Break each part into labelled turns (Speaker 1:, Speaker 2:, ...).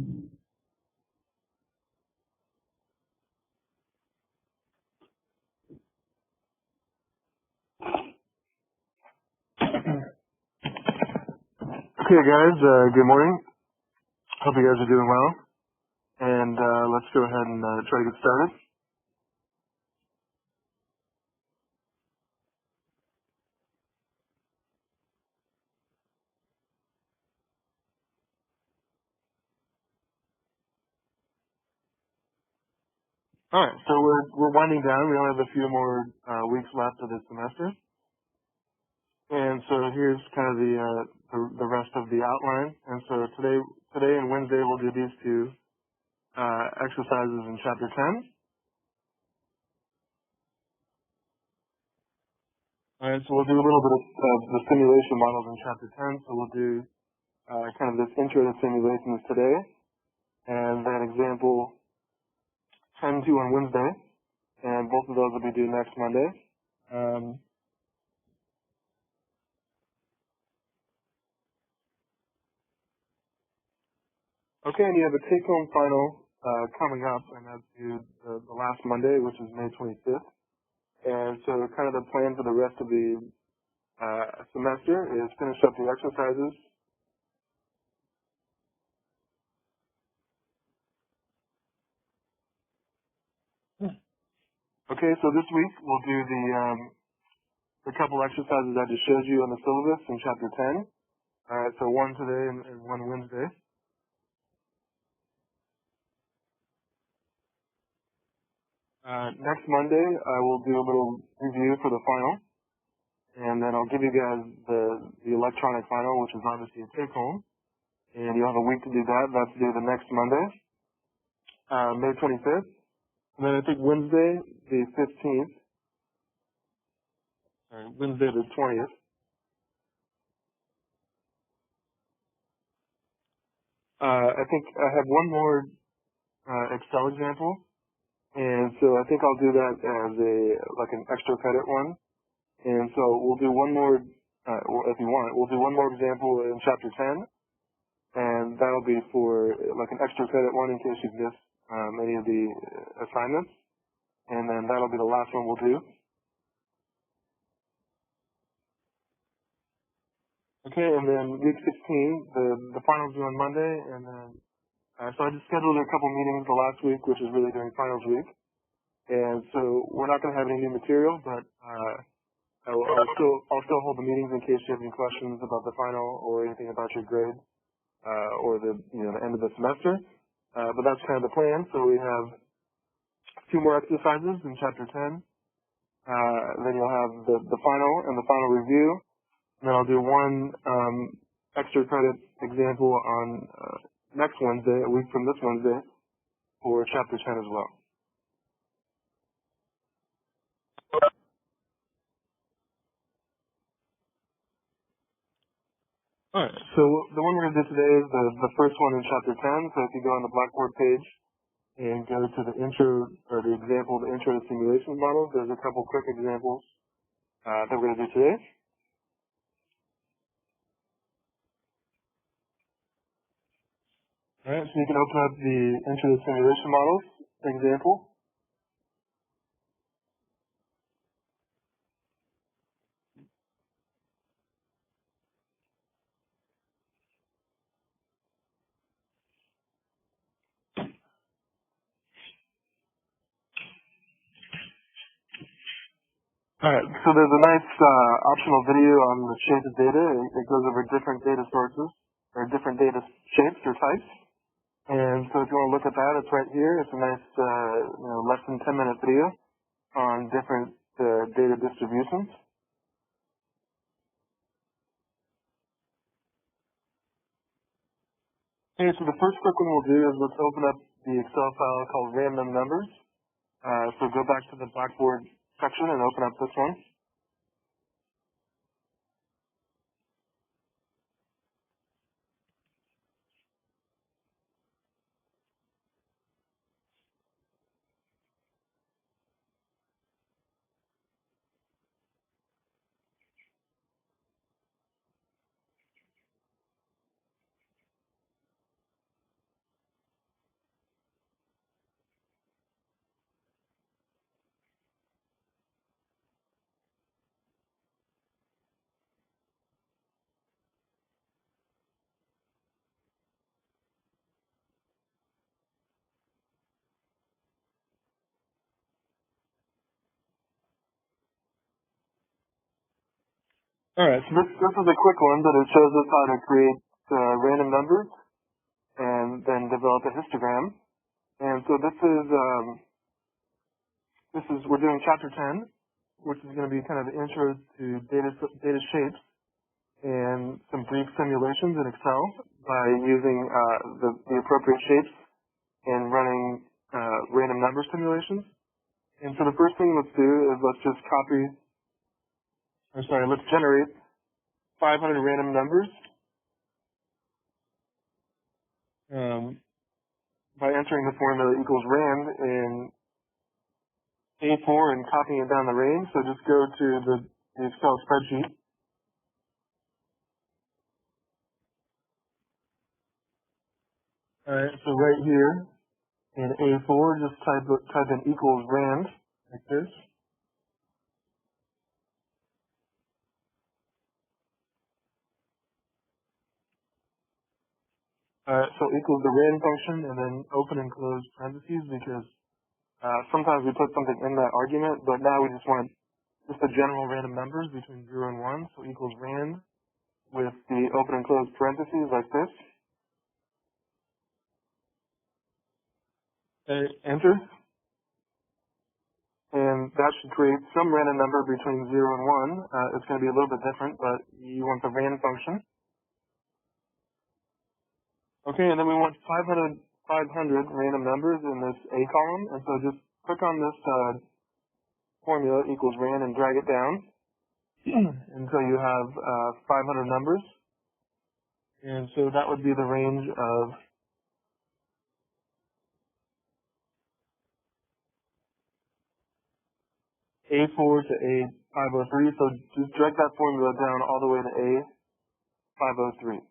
Speaker 1: Okay, guys, good morning. Hope you guys are doing well. And let's go ahead and try to get started. All right, so we're winding down. We only have a few more weeks left of this semester. And so here's kind of the rest of the outline. And so today and Wednesday we'll do these two exercises in chapter 10. All right, so we'll do a little bit of the simulation models in chapter 10. So we'll do kind of this intro to simulations today, and then example 10-2 on Wednesday, and both of those will be due next Monday. Okay, and you have a take-home final coming up, and that's due the last Monday, which is May 25th. And so kind of the plan for the rest of the semester is finish up the exercises. Okay, so this week we'll do the couple exercises I just showed you on the syllabus in chapter 10. So one today and one Wednesday. Next Monday, I will do a little review for the final, and then I'll give you guys the electronic final, which is obviously a take-home, and you'll have a week to do that. That's due the next Monday, May 25th, and then I think Wednesday, the 15th, Wednesday the 20th. I think I have one more Excel example, and so I think I'll do that as an extra credit one. And so we'll do one more, if you want, we'll do one more example in chapter 10, and that'll be for like an extra credit one in case you've missed any of the assignments, and then that'll be the last one we'll do. Okay, and then week 16, the finals due on Monday, and then so I just scheduled a couple meetings the last week, which is really during finals week, and so we're not going to have any new material, but I'll still hold the meetings in case you have any questions about the final or anything about your grade or the end of the semester. But that's kind of the plan. So we have two more exercises in chapter 10. Then you'll have the final and the final review. And then I'll do one extra credit example on next Wednesday, a week from this Wednesday, for chapter 10 as well. All right, so the one we're going to do today is the first one in chapter 10. So if you go on the Blackboard page and go to the intro, or the example, the intro to simulation models, there's a couple quick examples that we're going to do today. All right, so you can open up the intro to simulation models example. All right, so there's a nice optional video on the shape of data. It goes over different data sources, or different data shapes or types. And so if you want to look at that, it's right here. It's a nice, less than 10-minute video on different data distributions. Okay, so the first quick one we'll do is let's open up the Excel file called random numbers. So go back to the Blackboard section and open up this one. Alright, so this is a quick one, but it shows us how to create random numbers and then develop a histogram. And so we're doing chapter 10, which is going to be kind of the intro to data shapes and some brief simulations in Excel by using the appropriate shapes and running random number simulations. And so the first thing let's do is let's generate 500 random numbers by entering the formula equals rand in A4 and copying it down the range. So just go to the Excel spreadsheet. Alright, so right here in A4, just type in equals rand, like this. So equals the rand function, and then open and close parentheses, because sometimes we put something in that argument, but now we just want just the general random numbers between 0 and 1, so equals rand with the open and close parentheses like this. Enter. And that should create some random number between 0 and 1. It's going to be a little bit different, but you want the rand function. Okay, and then we want 500 random numbers in this A column, and so just click on this formula equals rand and drag it down until you have 500 numbers. And so that would be the range of A4 to A503. So just drag that formula down all the way to A503.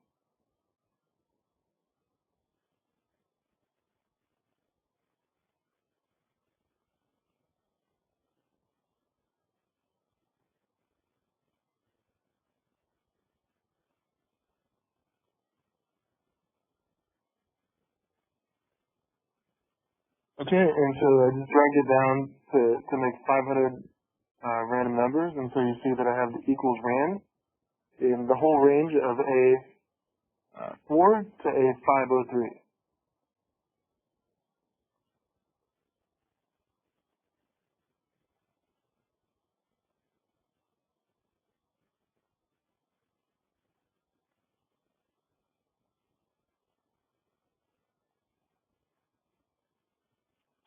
Speaker 1: Okay, and so I just dragged it down to make 500 random numbers, and so you see that I have the equals rand in the whole range of A4 to A503.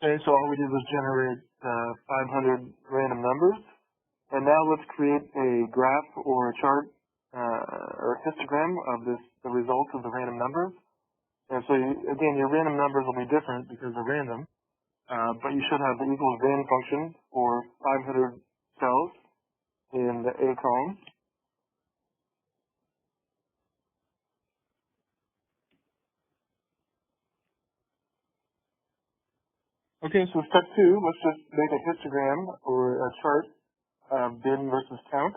Speaker 1: Okay, so all we did was generate 500 random numbers, and now let's create a graph or a chart or a histogram of the results of the random numbers. And so, again, your random numbers will be different because they're random, but you should have the equals rand function for 500 cells in the A column. Okay, so step 2, let's just make a histogram or a chart of bin versus count.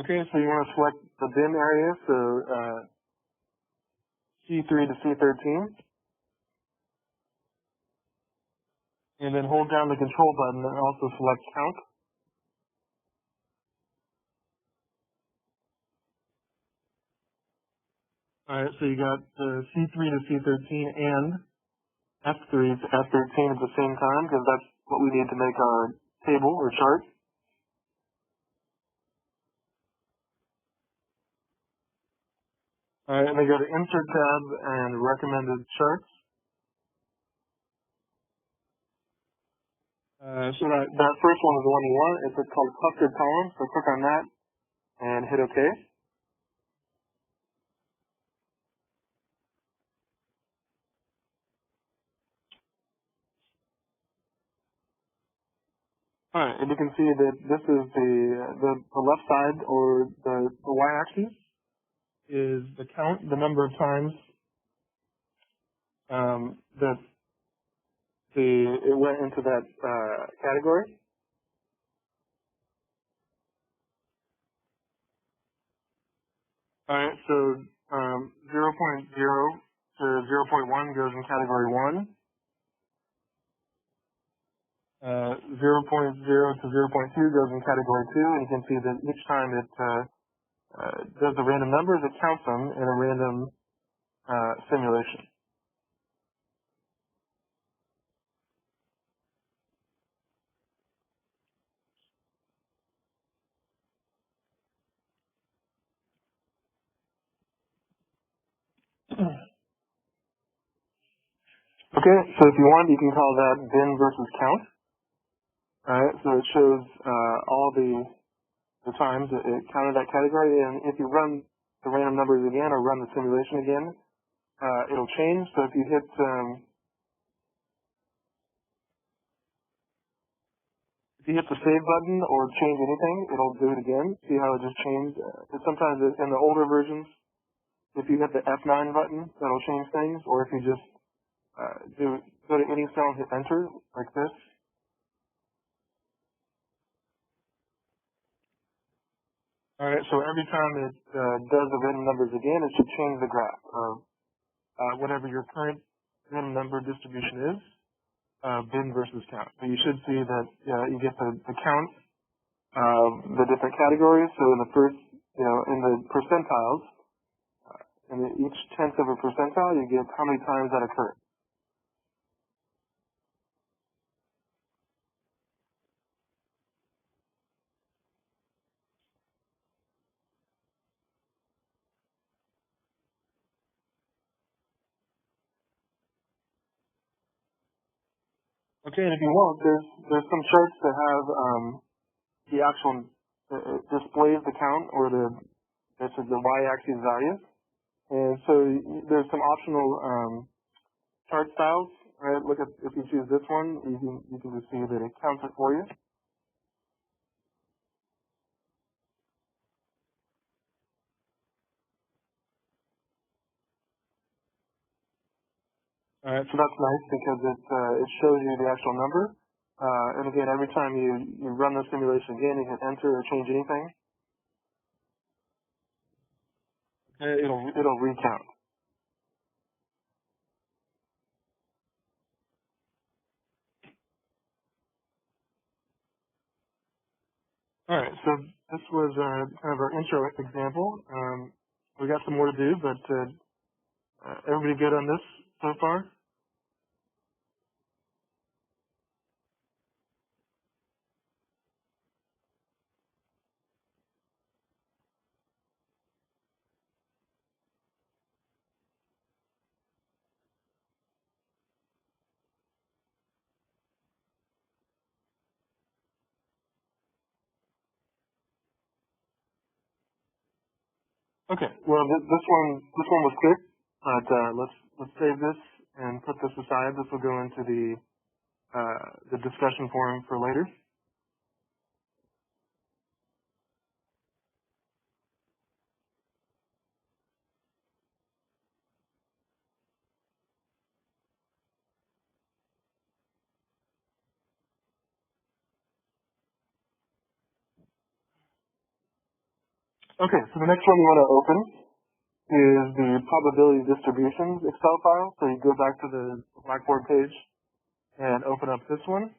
Speaker 1: Okay, so you want to select the bin area, so C3 to C13, and then hold down the control button and also select count. Alright, so you got C3 to C13 and F3 to F13 at the same time, because that's what we need to make our table or chart. Alright, and then go to Insert tab and Recommended Charts. So that first one is the one you want. It's called Clustered Columns, so click on that and hit OK. Alright, and you can see that this is the left side, or the y-axis is the count, the number of times that it went into that category. Alright, so 0.0 to 0.1 in category 1. 0.0 to 0.2 goes in category 2, and you can see that each time it does the random numbers, it counts them in a random simulation. Okay, so if you want, you can call that bin versus count. Alright, so it shows all the times it counted that category, and if you run the random numbers again or run the simulation again, it'll change. So if you hit the save button or change anything, it'll do it again. See how it just changed? Sometimes in the older versions, if you hit the F9 button, that'll change things, or if you just go to any cell and hit enter, like this. Alright, so every time it does the random numbers again, it should change the graph of whatever your current random number distribution is, bin versus count. So you should see that you get the count of the different categories. So in the first, in the percentiles, in each tenth of a percentile, you get how many times that occurred. Okay, and if you want, there's some charts that have the actual displays the count or the y-axis value, and so there's some optional chart styles. Right, look at if you choose this one, you can just see that it counts it for you. So that's nice because it shows you the actual number. And again, every time you run the simulation again, you hit enter or change anything, it'll recount. All right, so this was kind of our intro example. We got some more to do, but everybody good on this so far? Okay, well this one was quick, but let's save this and put this aside. This will go into the discussion forum for later. Okay, so the next one you want to open is the probability distributions Excel file. So you go back to the Blackboard page and open up this one.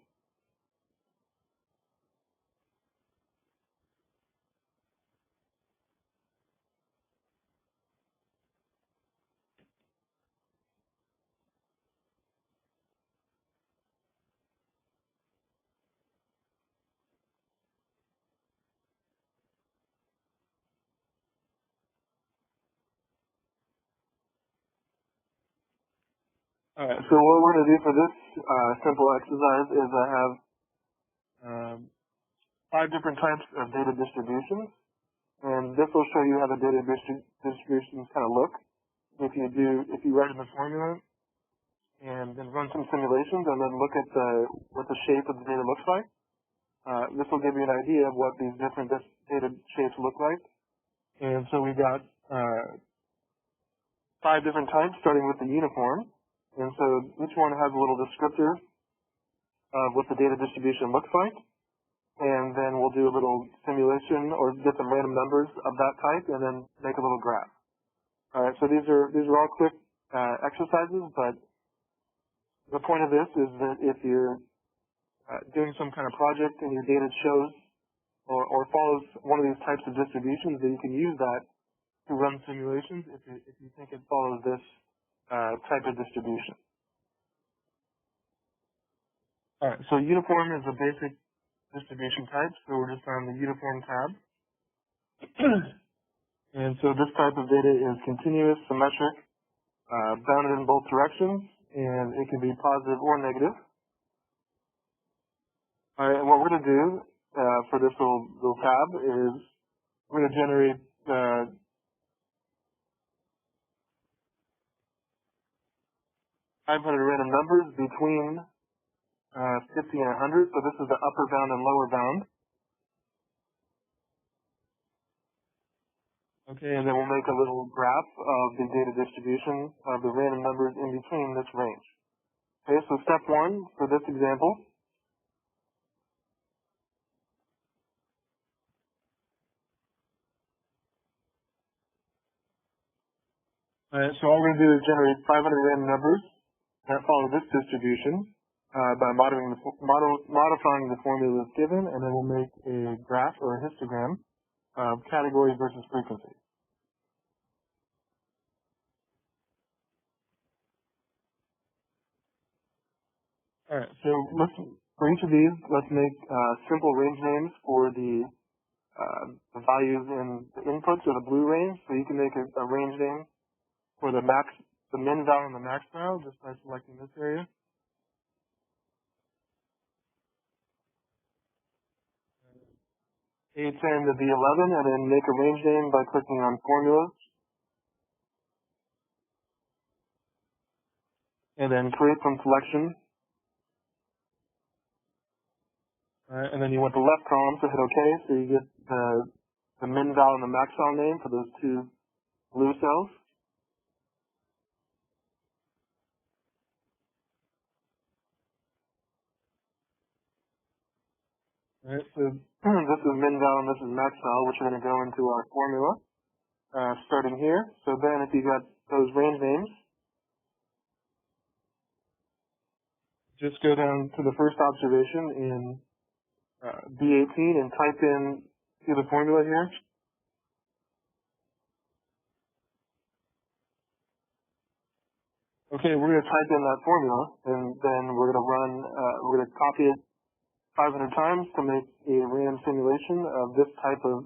Speaker 1: All right, so what we're going to do for this simple exercise is I have 5 different types of data distributions, and this will show you how the data distributions kind of look. If you write in the formula and then run some simulations and then look at what the shape of the data looks like, this will give you an idea of what these different data shapes look like. And so we've got 5 different types, starting with the uniform. And so each one has a little descriptor of what the data distribution looks like. And then we'll do a little simulation or get some random numbers of that type and then make a little graph. All right, so these are all quick exercises, but The point of this is that if you're doing some kind of project and your data shows or follows one of these types of distributions, that you can use that to run simulations if you think it follows this type of distribution. All right, so uniform is a basic distribution type, so we're just on the uniform tab. And so this type of data is continuous, symmetric, bounded in both directions, and it can be positive or negative. All right, and what we're going to do for this little tab is we're going to generate 500 random numbers between 50 and 100. So this is the upper bound and lower bound. Okay, and then we'll make a little graph of the data distribution of the random numbers in between this range. Okay, so step one for this example. So all we're going to do is generate 500 random numbers that follow this distribution by modifying the formula that's given, and then we'll make a graph or a histogram of category versus frequency. All right, so for each of these, let's make simple range names for the values in the inputs or the blue range. So you can make a range name for the min val and the max val just by selecting this area. A10 to B11, and then make a range name by clicking on formulas. And then create some selection. And then you want the left column, so hit OK, so you get the min val and the max val name for those two blue cells. Alright, so this is min val and this is max val, which are going to go into our formula, starting here. So then if you got those range names, just go down to the first observation in B18 and type in the formula here. Okay, we're going to type in that formula, and then we're going to we're going to copy it 500 times to make a random simulation of this type of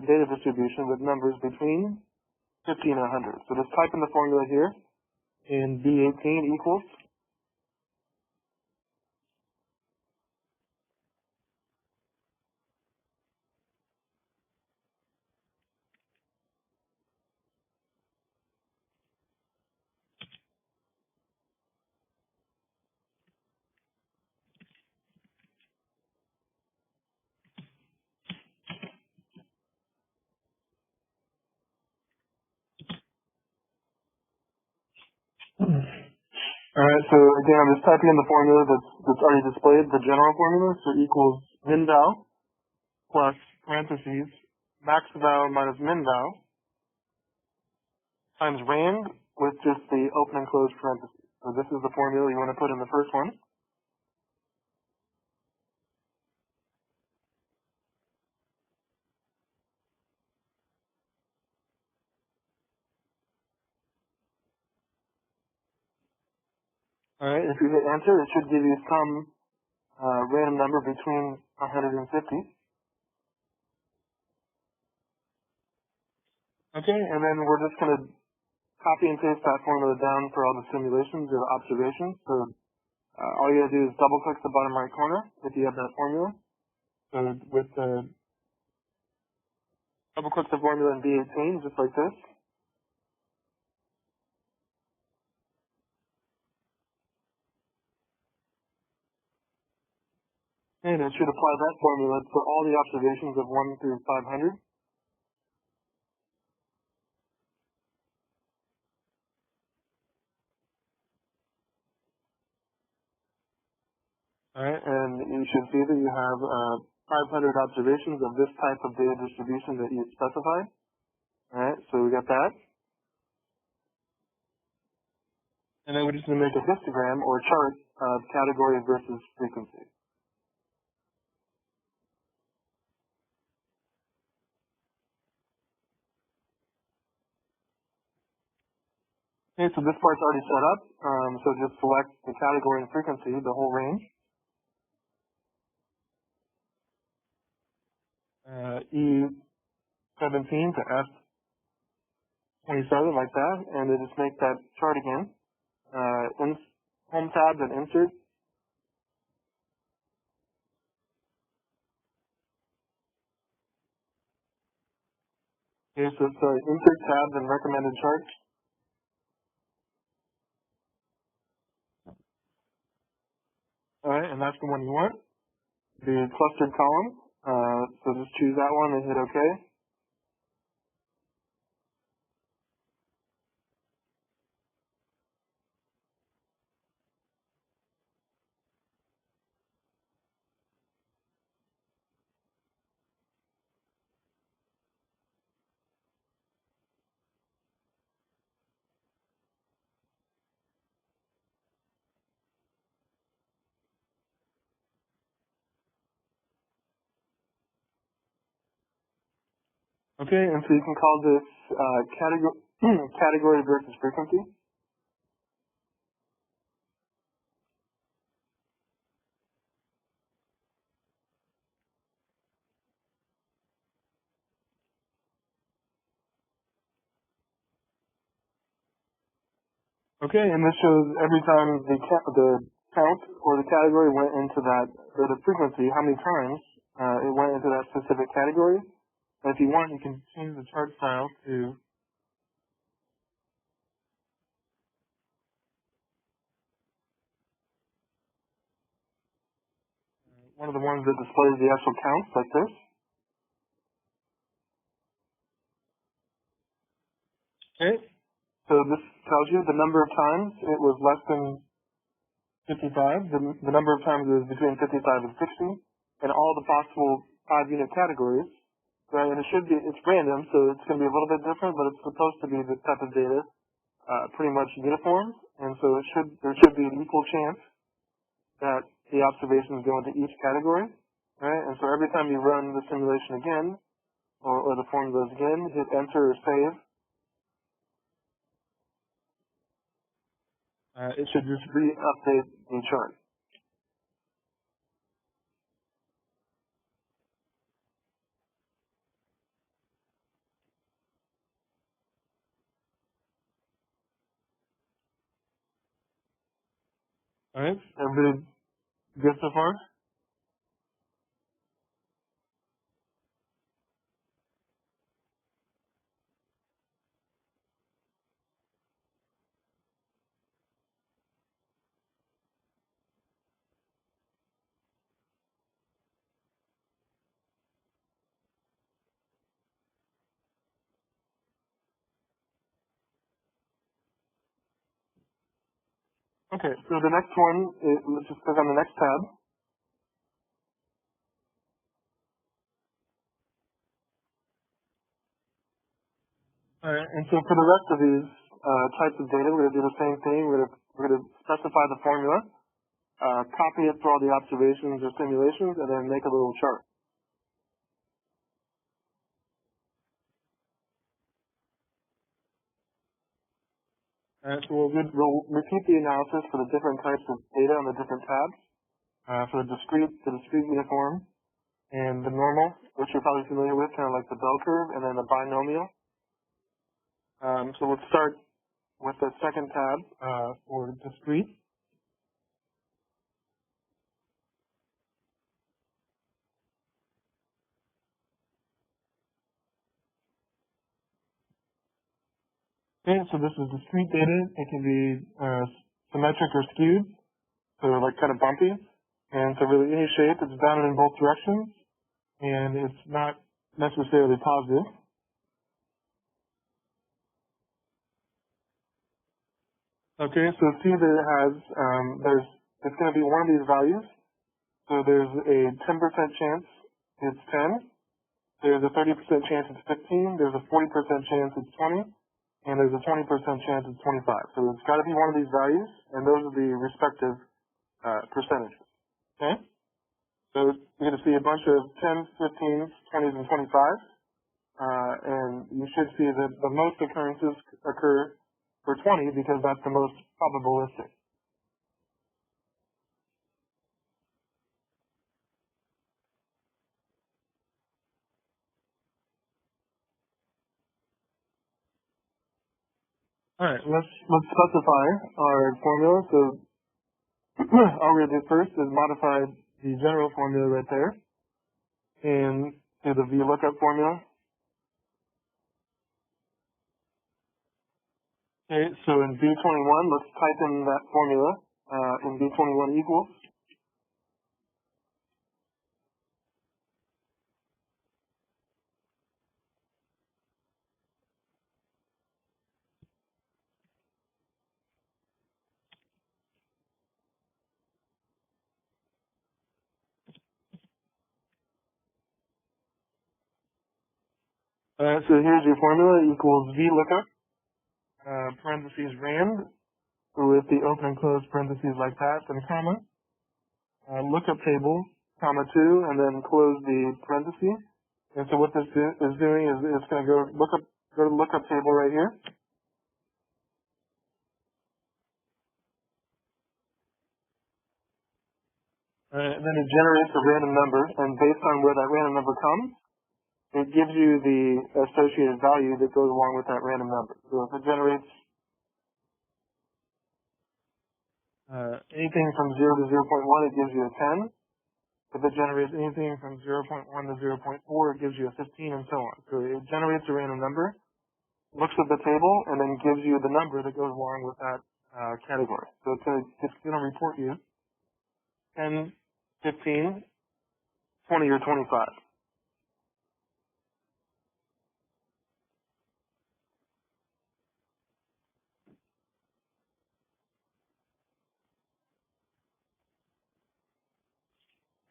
Speaker 1: data distribution with numbers between 50 and 100. So just type in the formula here, and B18 equals. All right, so again, I'm just typing in the formula that's already displayed, the general formula, so equals min val plus parentheses max val minus min val times rand with just the open and closed parentheses. So this is the formula you want to put in the first one. All right, if you hit enter, it should give you some random number between 150. Okay, and then we're just going to copy and paste that formula down for all the simulations or observations. So all you got to do is double click the bottom right corner if you have that formula. So with the double click the formula in B18, just like this. And it should apply that formula for all the observations of 1 through 500. All right, and you should see that you have 500 observations of this type of data distribution that you specified. All right, so we got that. And then we're just going to make a histogram or chart of category versus frequency. Okay, so this part's already set up. So just select the category and frequency, the whole range. E17 to F27, like that, and then just make that chart again. Home tab and insert. Okay, so it's insert tabs and recommended charts. Alright, and that's the one you want. The clustered column. So just choose that one and hit OK. Okay, and so you can call this category versus frequency. Okay, and this shows every time the count or the category went into that, or the frequency, how many times it went into that specific category. And if you want, you can change the chart style to one of the ones that displays the actual counts, like this. Okay, so this tells you the number of times it was less than 55, the number of times is between 55 and 60, and all the possible 5-unit categories, right? And it's random, so it's going to be a little bit different, but it's supposed to be the type of data pretty much uniform, and so there should be an equal chance that the observations go into each category, right? And so every time you run the simulation again, or the formulas again, hit enter or save, it should just re-update the chart. All right, everybody good so far? Okay, so the next one, let's just click on the next tab. All right, and so for the rest of these types of data, we're going to do the same thing. We're going to specify the formula, copy it for all the observations or simulations, and then make a little chart. So we'll repeat the analysis for the different types of data on the different tabs. For the discrete uniform, and the normal, which you're probably familiar with, kind of like the bell curve, and then the binomial. So let's start with the second tab for discrete. Okay, so this is discrete data. It can be symmetric or skewed, so like kind of bumpy. And so really any shape, it's bounded in both directions, and it's not necessarily positive. Okay, so see that it has, it's going to be one of these values. So there's a 10% chance it's 10. There's a 30% chance it's 15. There's a 40% chance it's 20. and there's a 20% chance it's 25. So it's got to be one of these values, and those are the respective percentages. Okay? So you're going to see a bunch of 10s, 15s, 20s, and 25s, and you should see that the most occurrences occur for 20 because that's the most probabilistic. All right, let's specify our formula. So all we're going to do first is modify the general formula right there, and do the VLOOKUP formula. Okay, so in V21, let's type in that formula. In V21 equals. So here's your formula, equals VLOOKUP, parentheses rand, with the open and close parentheses like that, then comma, lookup table, comma 2, and then close the parentheses. And so what this is doing is it's going to go to the lookup table right here. And then it generates a random number, and based on where that random number comes, it gives you the associated value that goes along with that random number. So if it generates anything from 0 to 0.1, it gives you a 10. If it generates anything from 0.1 to 0.4, it gives you a 15, and so on. So it generates a random number, looks at the table, and then gives you the number that goes along with that category. So it's going to report you 10, 15, 20, or 25.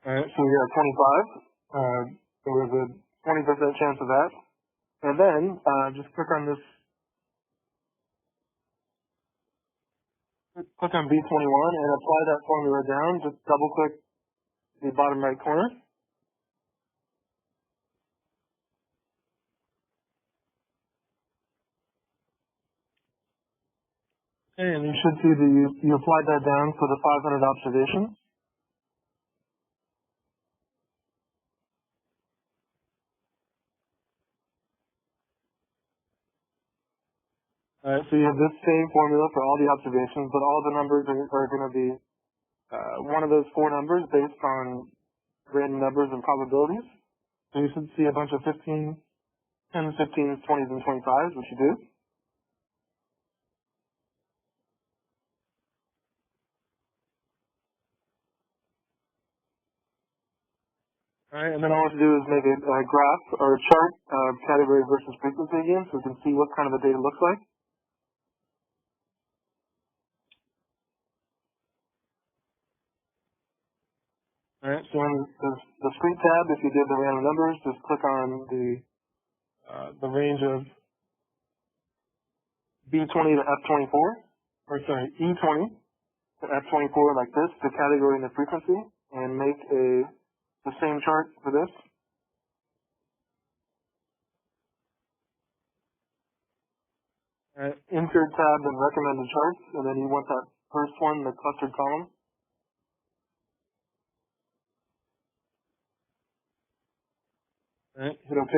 Speaker 1: All right, so we got 25. There was a 20% chance of that. And then just click on this, click on V21 and apply that formula down. Just double click the bottom right corner. Okay, and you should see that you applied that down for the 500 observations. Alright, so you have this same formula for all the observations, but all the numbers are going to be one of those four numbers based on random numbers and probabilities. So you should see a bunch of 10s, 15s, 20s, and 25s, which you do. Alright, and then all we have to do is make a graph or a chart of category versus frequency again, so we can see what kind of the data looks like. Alright, so in the Street tab, if you did the random numbers, just click on the range of B20 to F24, or sorry, E20 to F24 like this, the category and the frequency, and make the same chart for this. Insert tab and recommended charts, and then you want that first one, the clustered column. Alright, hit OK.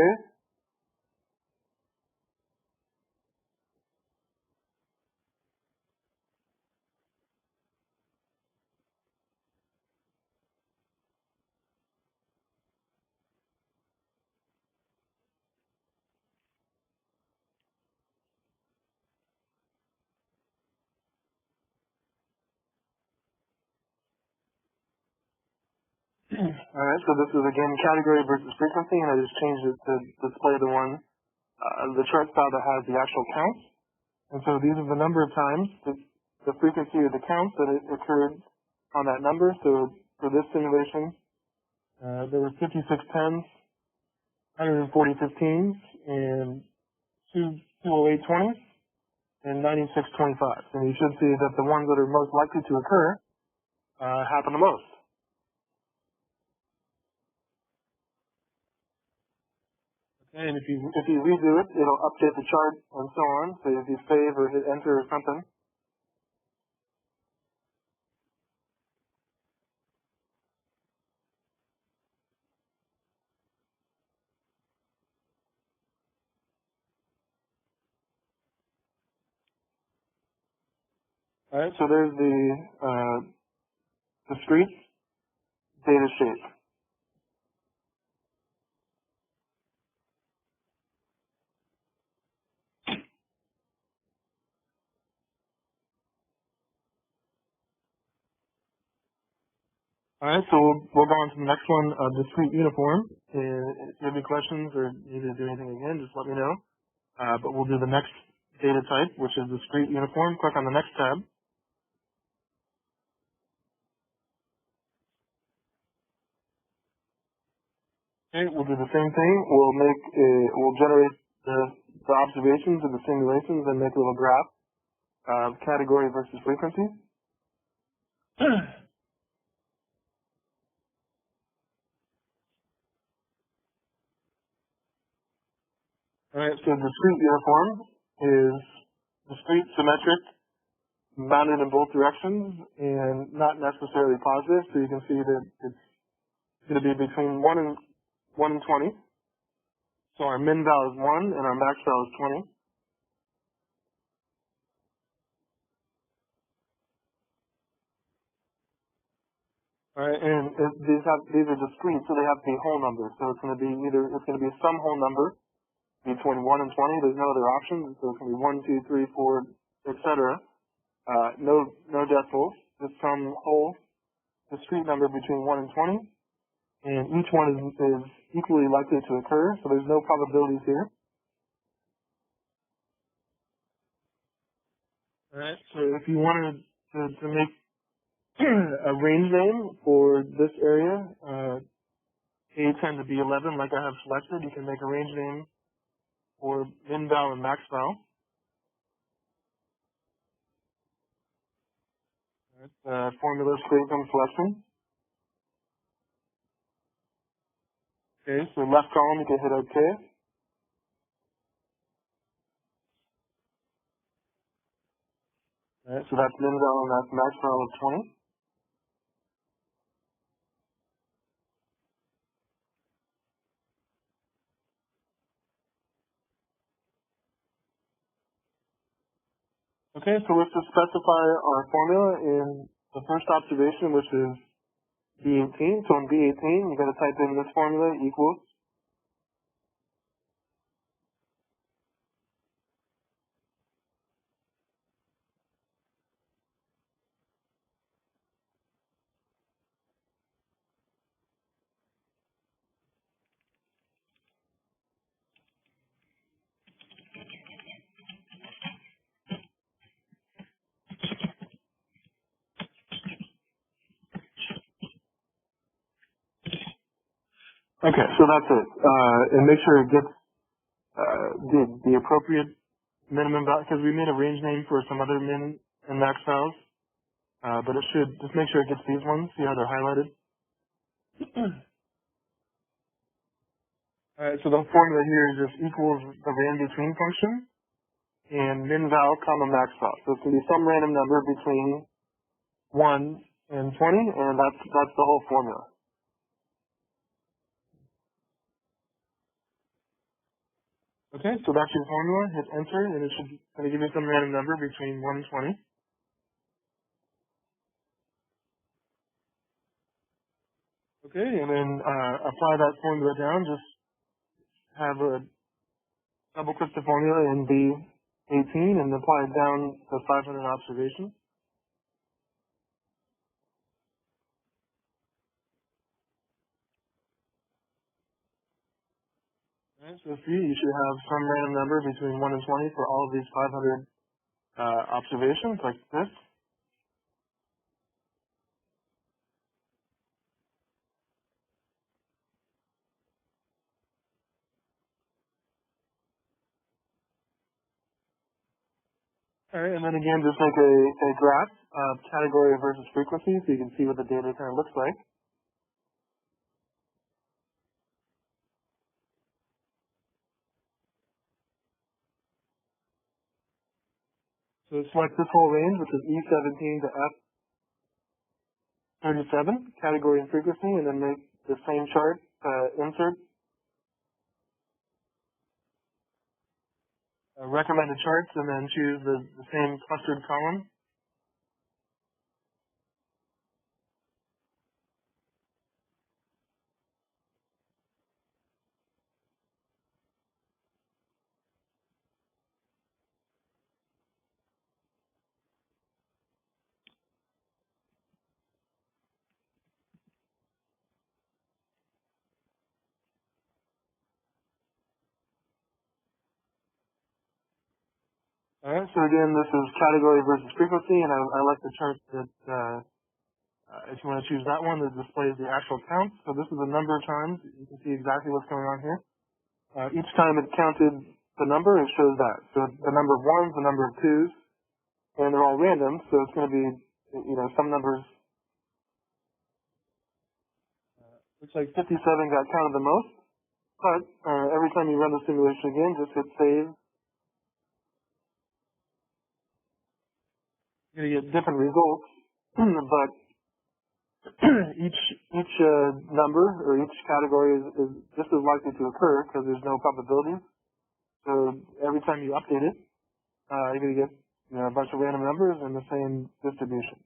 Speaker 1: Alright, so this is again category versus frequency, and I just changed it to display the chart style that has the actual counts. And so these are the number of times, the frequency of the counts that it occurred on that number. So for this simulation, there were 56 10s, 140 15s, and 208 20s. and 9625. And you should see that the ones that are most likely to occur happen the most. Okay, and if you redo it, it'll update the chart and so on. So if you save or hit enter or something. All right, so there's the discrete data shape. All right, so we'll go on to the next one, discrete uniform. And if you have any questions or need to do anything again, just let me know. But we'll do the next data type, which is discrete uniform. Click on the next tab. Okay, we'll do the same thing. We'll generate the observations and the simulations and make a little graph of category versus frequency. All right, so discrete uniform is discrete, symmetric, bounded in both directions, and not necessarily positive. So you can see that it's going to be between 1 and 20. So our min val is 1 and our max val is 20. All right, and these are discrete, so they have to be whole numbers. So it's going to be some whole number between 1 and 20. There's no other options. So it's going to be 1, 2, 3, 4, etc. No decimals. Just some whole discrete number between 1 and 20. And each one is equally likely to occur, so there's no probabilities here. All right, so if you wanted to make a range name for this area, A10 to B11, like I have selected, you can make a range name for min val and max val. Right. Formula straight from selection. Okay, so left column, you can hit OK. All right, so that's min val and that's max val of 20. Okay, so let's just specify our formula in the first observation, which is B18. So in B18, you got to type in this formula equals. Okay, so that's it. And make sure it gets the appropriate minimum value, because we made a range name for some other min and max values. But it should just make sure it gets these ones. See how they're highlighted? Alright, so the formula here is just equals the in between function and min val comma max val. So it's going to be some random number between 1 and 20, and that's the whole formula. Okay, so that's your formula. Hit enter, and it should kind of give you some random number between 1 and 20. Okay, and then apply that formula down. Just have a double click the formula in B18 and apply it down to 500 observations. Alright, so see, you should have some random number between 1 and 20 for all of these 500 observations, like this. All right, and then again, just make a graph of category versus frequency so you can see what the data kind of looks like. So select this whole range, which is E17 to F37, category and frequency, and then make the same chart insert. Recommended charts, and then choose the same clustered column. All right, so again, this is category versus frequency, and I like the chart that, if you want to choose that one, that displays the actual count. So this is the number of times. You can see exactly what's going on here. Each time it counted the number, it shows that. So the number of ones, the number of twos, and they're all random, so it's going to be, some numbers. Looks like 57 got counted the most, but every time you run the simulation again, just hit save. You're going to get different results, but each number or each category is just as likely to occur because there's no probability. So every time you update it, you're going to get a bunch of random numbers and the same distribution.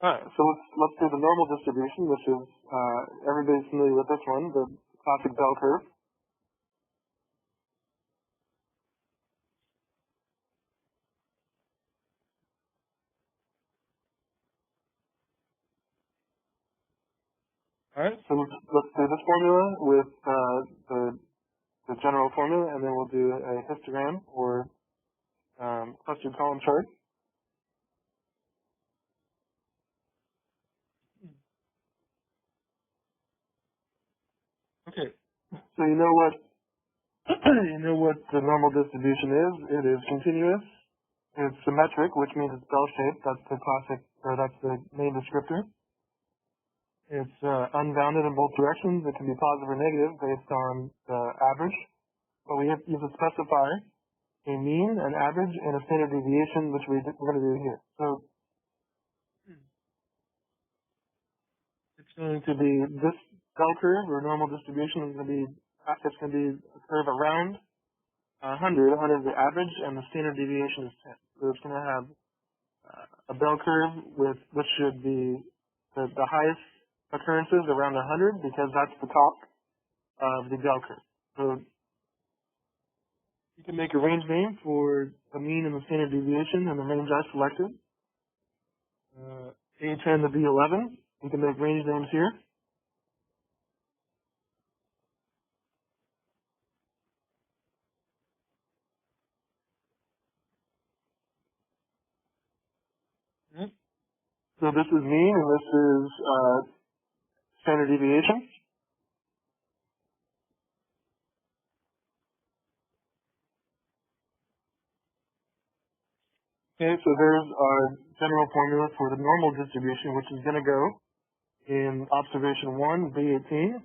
Speaker 1: Alright, so let's do the normal distribution, which is everybody's familiar with this one, the classic bell curve. Alright, so let's do this formula with the general formula, and then we'll do a histogram or clustered column chart. Okay, so you know what the normal distribution is. It is continuous. It's symmetric, which means it's bell-shaped. That's the classic, or that's the main descriptor. It's unbounded in both directions. It can be positive or negative based on the average. But we have to specify a mean, an average, and a standard deviation, which we're going to do here. So it's going to be this bell curve or normal distribution is going to be a curve around 100. 100 is the average, and the standard deviation is 10. So it's going to have a bell curve which should be the highest occurrences around 100 because that's the top of the bell curve. So you can make a range name for the mean and the standard deviation and the range I selected. A10 to B11. You can make range names here. So this is mean and this is standard deviation. Okay, so there's our general formula for the normal distribution, which is going to go in observation 1, B18.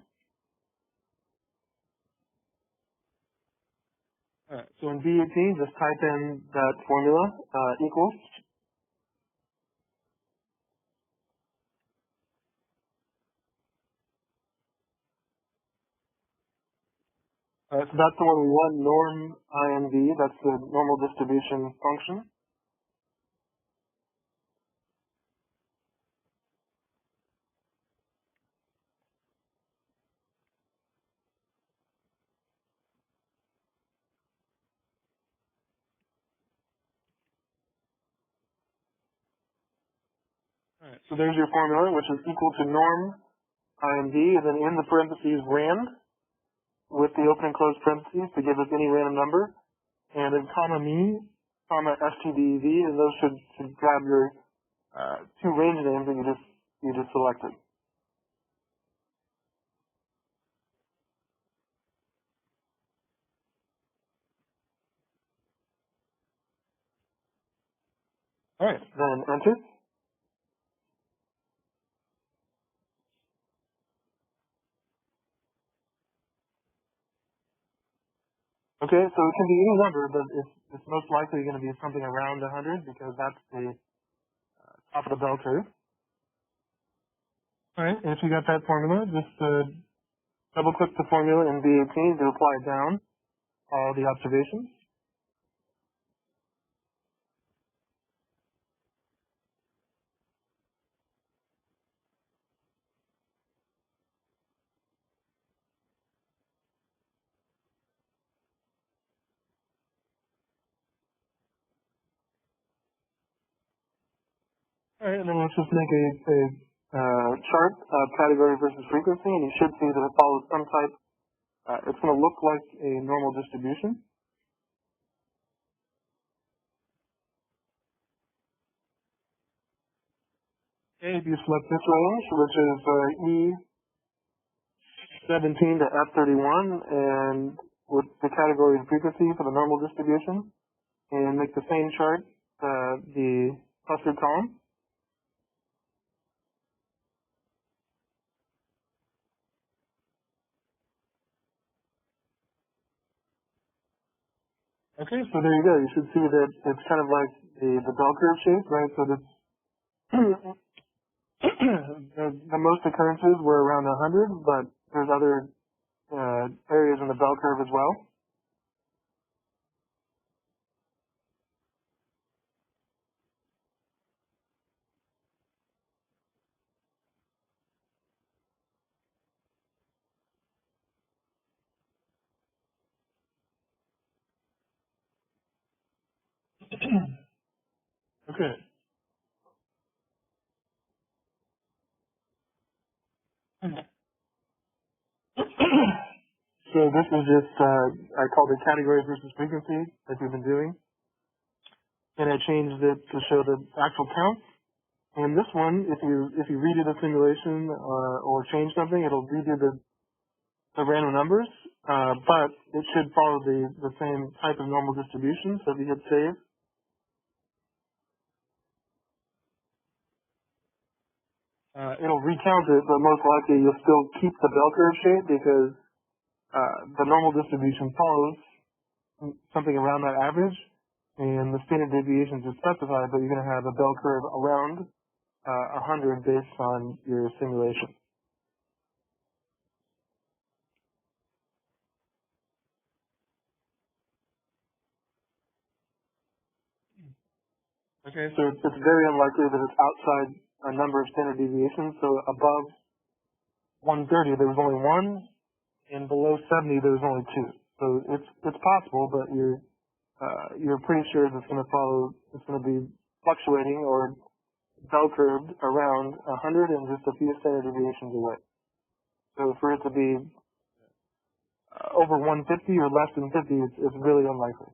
Speaker 1: Alright, so in B18, just type in that formula, equals. So that's the one we want, norm INV, that's the normal distribution function. Alright, so there's your formula, which is equal to norm INV, and then in the parentheses rand, with the open and closed parentheses to give us any random number, and then comma mean comma stdev, and those should grab your two range names that you just selected. All right, then enter. Okay, so it can be any number, but it's most likely going to be something around 100 because that's the top of the bell curve. All right, and if you got that formula, just double-click the formula in B18 to apply it down all the observations. All right, and then let's just make a chart of category versus frequency, and you should see that it follows some type. It's going to look like a normal distribution. Okay, if you select this range, which is E17 to F31, and with the category and frequency for the normal distribution, and make the same chart the clustered column. Okay, so there you go. You should see that it's kind of like the bell curve shape, right? So that's the most occurrences were around 100, but there's other areas in the bell curve as well. Okay. So this is just, I called it category versus frequency that we've been doing. And I changed it to show the actual count. And this one, if you redo the simulation or change something, it'll redo the random numbers, but it should follow the same type of normal distribution. So if you hit save, it'll recount it, but most likely you'll still keep the bell curve shape because the normal distribution follows something around that average, and the standard deviations are specified, but you're going to have a bell curve around 100 based on your simulation. Okay, so it's very unlikely that it's outside a number of standard deviations. So above 130, there was only one, and below 70, there was only two. So it's possible, but you're pretty sure that it's going to be fluctuating or bell curved around 100 and just a few standard deviations away. So for it to be over 150 or less than 50, it's really unlikely.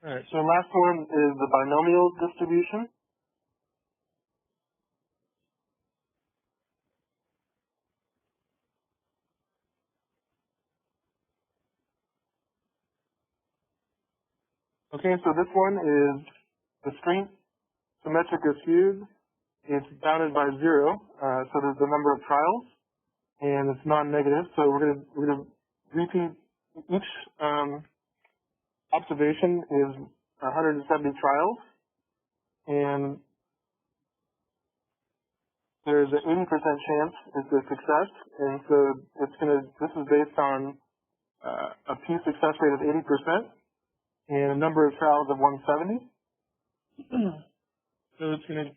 Speaker 1: All right, so last one is the binomial distribution. Okay, so this one is the strength symmetric or skewed. It's bounded by 0, so there's the number of trials, and it's non-negative. So we're gonna repeat each observation is 170 trials, and there's an 80% chance it's a success, and so this is based on a p-success rate of 80% and a number of trials of 170. So it's going to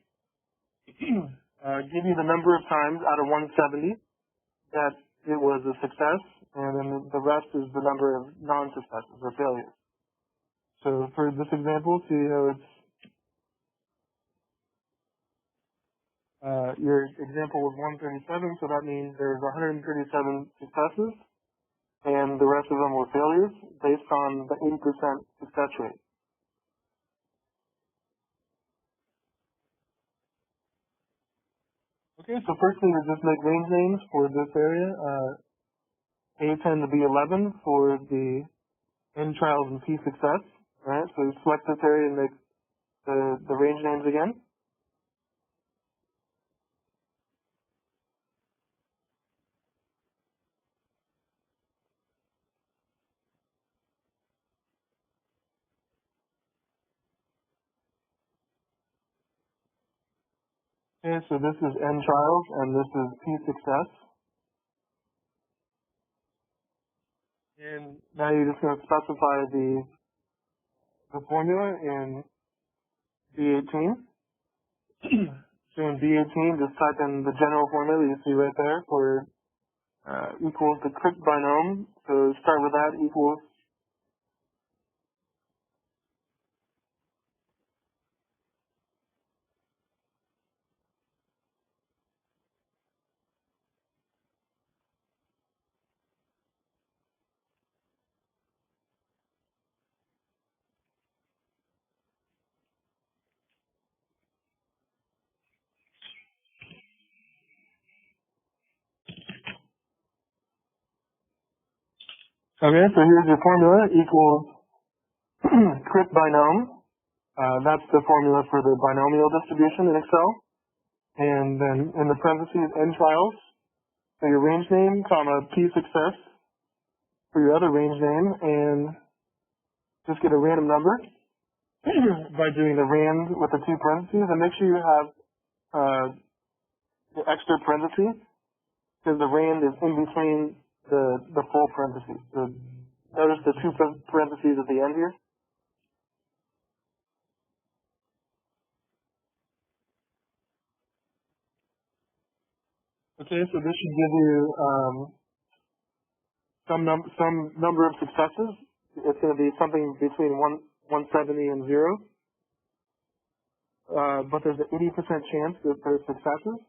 Speaker 1: give you the number of times out of 170 that it was a success, and then the rest is the number of non-successes or failures. So for this example, see how it's Your example was 137, so that means there's 137 successes, and the rest of them were failures based on the 80% success rate. Okay, so first thing is just make range names for this area. A10 to B11 for the N trials and P success. Alright, so select this area and make the range names again. Okay, so this is N trials and this is P success. And now you're just going to specify the formula in B18. So in B18, just type in the general formula you see right there for equals the Crick binom. So start with that equals. Okay, so here's your formula equals Crick binom. That's the formula for the binomial distribution in Excel. And then in the parentheses, N trials. So your range name, comma, P success for your other range name, and just get a random number by doing the rand with the two parentheses, and make sure you have the extra parentheses, because the rand is in between the full parentheses. So notice the two parentheses at the end here. Okay, so this should give you some number of successes. It's going to be something between 170 and 0. But there's an 80% chance that there's successes.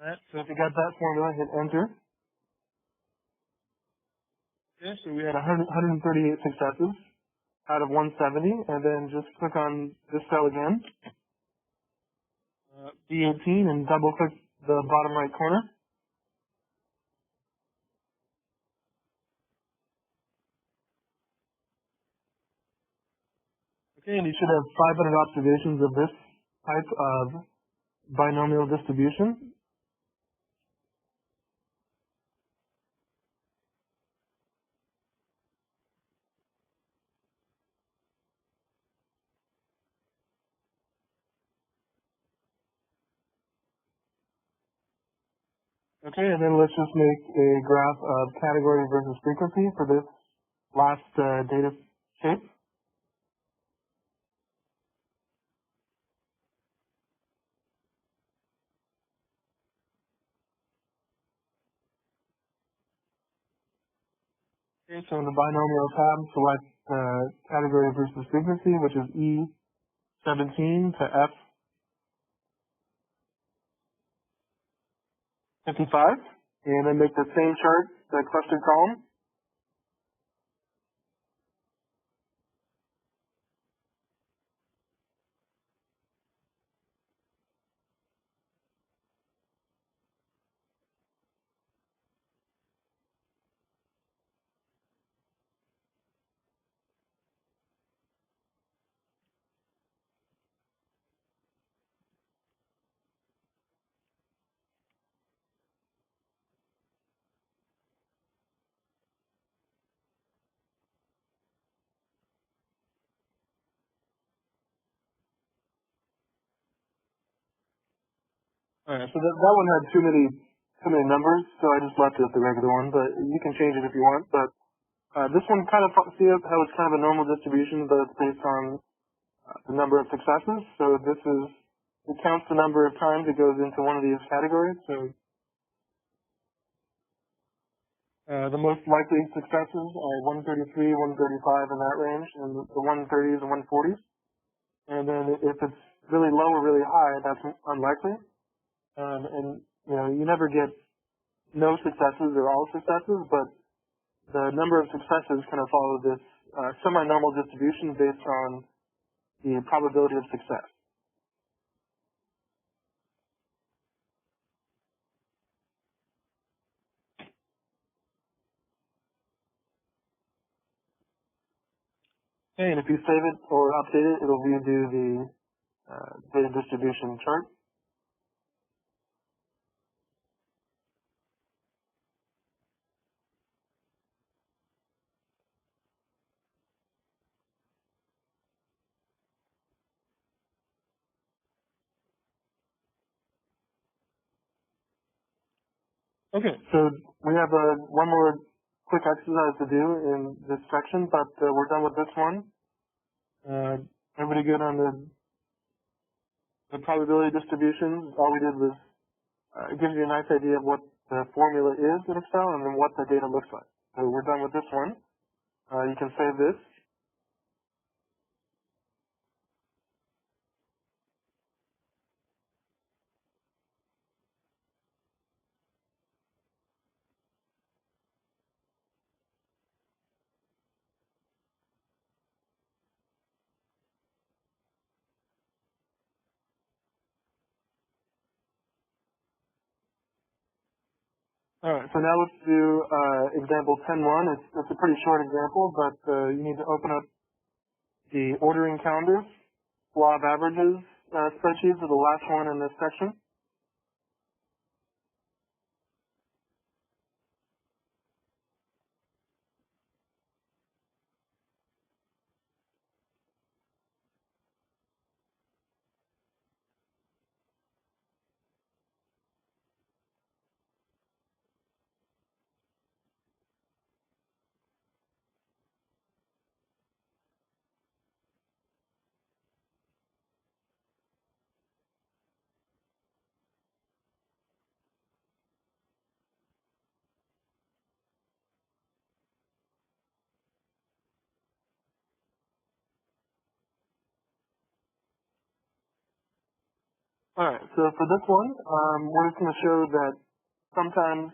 Speaker 1: Alright, so if you got that formula, hit enter. Okay, so we had 138 successes out of 170, and then just click on this cell again, B18, and double click the bottom right corner. Okay, and you should have 500 observations of this type of binomial distribution. Okay, and then let's just make a graph of category versus frequency for this last data shape. Okay, so in the binomial tab, select category versus frequency, which is E17 to F55, and then make the same chart, the clustered column. Alright, so that one had too many numbers, so I just left it at the regular one, but you can change it if you want. But this one kind of, see how it's kind of a normal distribution, but it's based on the number of successes. So this is, it counts the number of times it goes into one of these categories. So the most likely successes are 133, 135 in that range, and the 130s and 140s. And then if it's really low or really high, that's unlikely. And you never get no successes or all successes, but the number of successes kind of follow this semi-normal distribution based on the probability of success. Okay, and if you save it or update it, it'll redo the data distribution chart. Okay, so we have one more quick exercise to do in this section, but we're done with this one. Everybody good on the probability distributions? All we did was it gives you a nice idea of what the formula is in Excel and then what the data looks like. So we're done with this one. You can save this. All right, so now let's do example 10.1. It's a pretty short example, but you need to open up the ordering calendars, law of averages spreadsheets are the last one in this section. All right, so for this one, we're just going to show that sometimes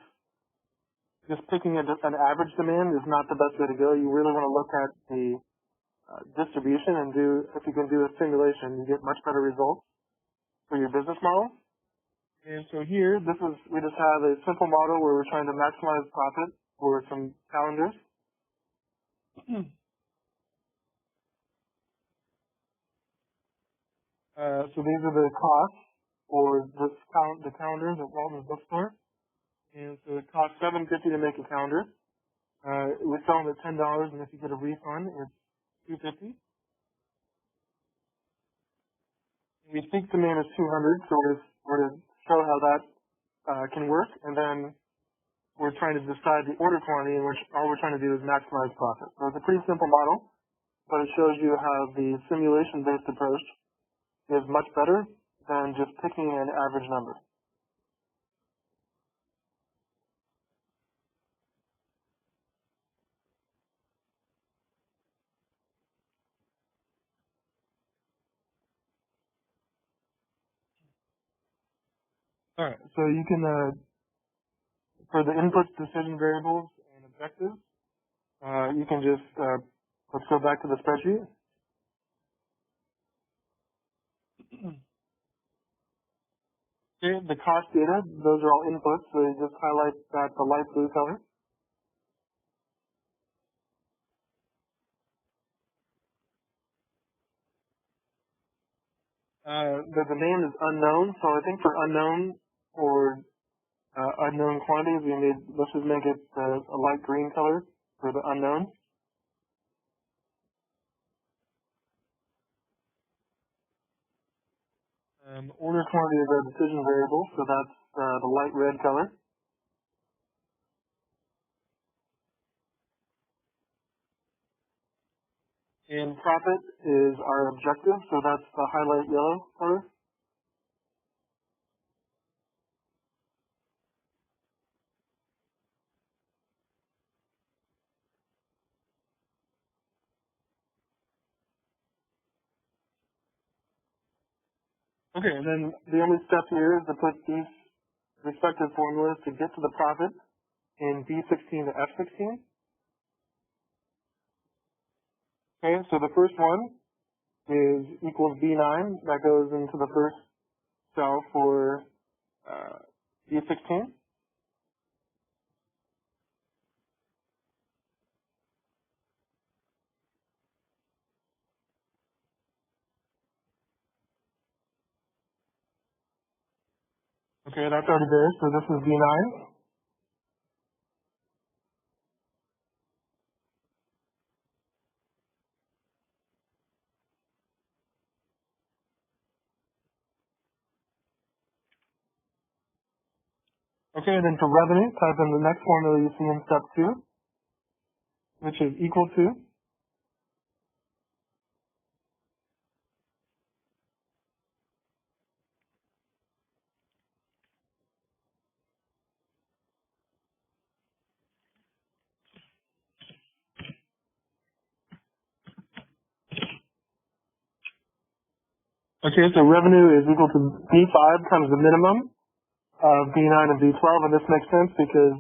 Speaker 1: just picking an average demand is not the best way to go. You really want to look at the distribution and if you can do a simulation, you get much better results for your business model. And so here, we just have a simple model where we're trying to maximize profit for some calendars. So these are the costs for the calendars at Walden's Bookstore. And so it costs $7.50 to make a calendar. We're selling at $10, and if you get a refund, it's $2.50. We think demand is 200, so we're to show how that can work, and then we're trying to decide the order quantity, in which all we're trying to do is maximize profit. So it's a pretty simple model, but it shows you how the simulation-based approach is much better than just picking an average number. All right, so you can, for the inputs, decision variables, and objectives, you can just, let's go back to the spreadsheet. Okay, the cost data, those are all inputs, so you just highlight that the light blue color. The demand is unknown, so I think for unknown or unknown quantities, let's just make it a light green color for the unknown. Order quantity is our decision variable, so that's the light red color. And profit is our objective, so that's the highlight yellow color. Okay, and then the only step here is to put these respective formulas to get to the profit in B16 to F16. Okay, so the first one is equals B9. That goes into the first cell for B16. Okay, that's already there, so this is B9. Okay, and then for revenue, type in the next formula you see in step 2, which is equal to. Okay, so revenue is equal to B5 times the minimum of B9 and B12, and this makes sense because